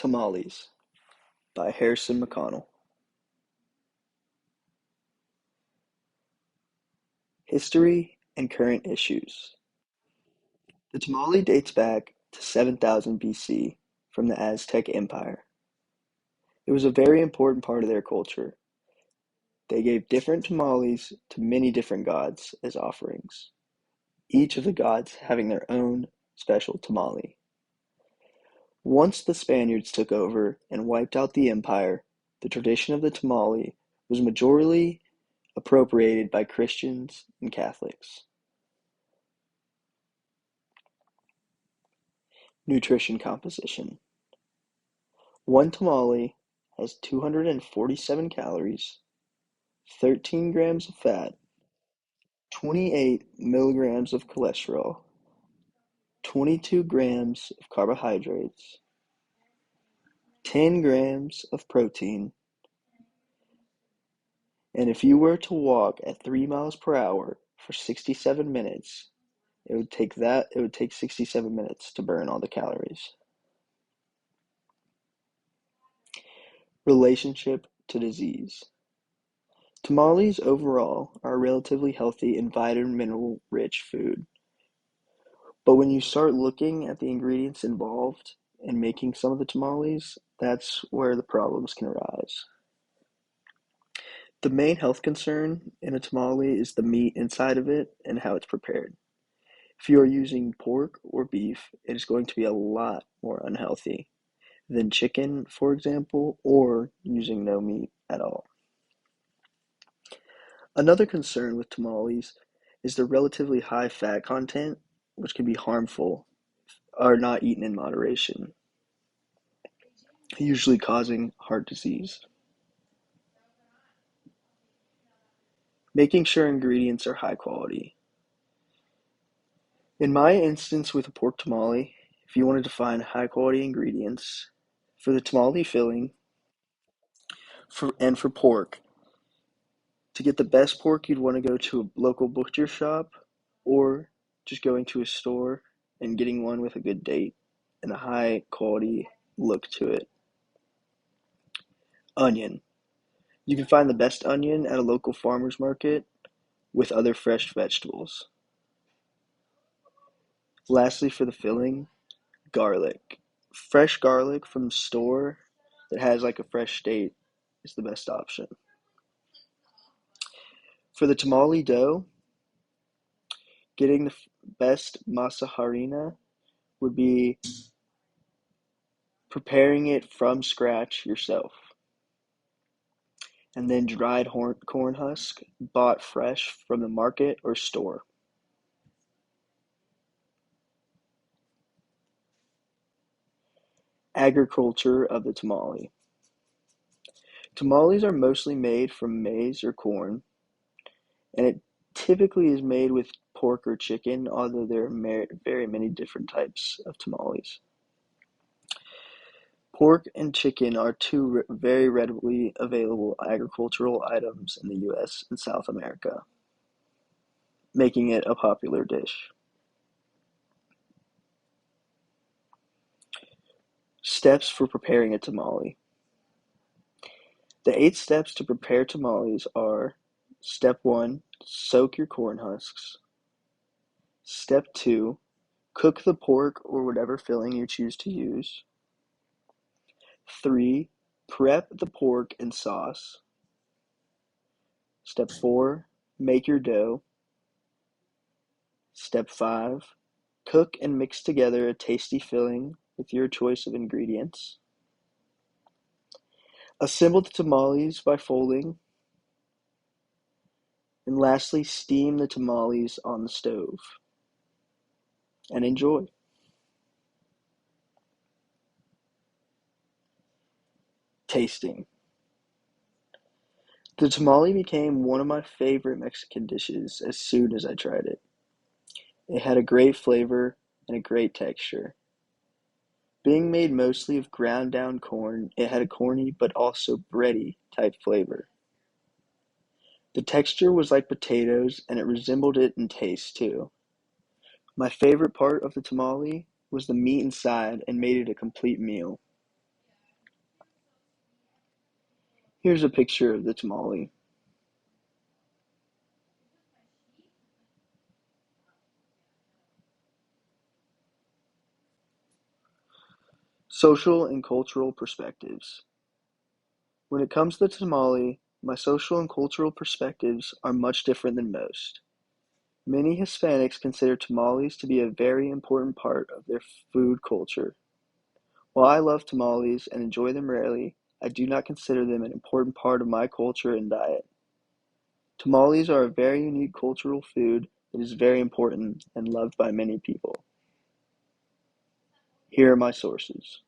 Tamales by Harrison McConnell. History and current issues. The tamale dates back to 7000 BC from the Aztec Empire. It was a very important part of their culture. They gave different tamales to many different gods as offerings, each of the gods having their own special tamale. Once the Spaniards took over and wiped out the empire, the tradition of the tamale was majorly appropriated by Christians and Catholics. Nutrition composition. One tamale has 247 calories, 13 grams of fat, 28 milligrams of cholesterol, 22 grams of carbohydrates, 10 grams of protein, and if you were to walk at 3 miles per hour for 67 minutes, it would take 67 minutes to burn all the calories. Relationship to disease. Tamales overall are a relatively healthy and vitamin-rich food, but when you start looking at the ingredients involved in making some of the tamales, that's where the problems can arise. The main health concern in a tamale is the meat inside of it and how it's prepared. If you are using pork or beef, it is going to be a lot more unhealthy than chicken, for example, or using no meat at all. Another concern with tamales is the relatively high fat content, which can be harmful or not eaten in moderation, usually causing heart disease. Making sure ingredients are high quality. In my instance with a pork tamale, if you wanted to find high quality ingredients for the tamale filling and for pork, to get the best pork, you'd want to go to a local butcher shop or just going to a store and getting one with a good date and a high quality look to it. Onion. You can find the best onion at a local farmer's market with other fresh vegetables. Lastly, for the filling, garlic. Fresh garlic from the store that has like a fresh state is the best option. For the tamale dough, getting the best masa harina would be preparing it from scratch yourself, and then dried corn husk bought fresh from the market or store. Agriculture of the tamale. Tamales are mostly made from maize or corn, and it typically is made with pork or chicken, although there are very many different types of tamales. Pork and chicken are two very readily available agricultural items in the US and South America, making it a popular dish. Steps for preparing a tamale. The 8 steps to prepare tamales are: Step 1, soak your corn husks. Step 2, cook the pork or whatever filling you choose to use. 3, prep the pork and sauce. Step 4, make your dough. Step 5, cook and mix together a tasty filling with your choice of ingredients. Assemble the tamales by folding. And lastly, steam the tamales on the stove. And enjoy. Tasting. The tamale became one of my favorite Mexican dishes as soon as I tried it. It had a great flavor and a great texture. Being made mostly of ground down corn, it had a corny but also bready type flavor. The texture was like potatoes and it resembled it in taste too. My favorite part of the tamale was the meat inside and made it a complete meal. Here's a picture of the tamale. Social and cultural perspectives. When it comes to tamale, my social and cultural perspectives are much different than most. Many Hispanics consider tamales to be a very important part of their food culture. While I love tamales and enjoy them rarely, I do not consider them an important part of my culture and diet. Tamales are a very unique cultural food that is very important and loved by many people. Here are my sources.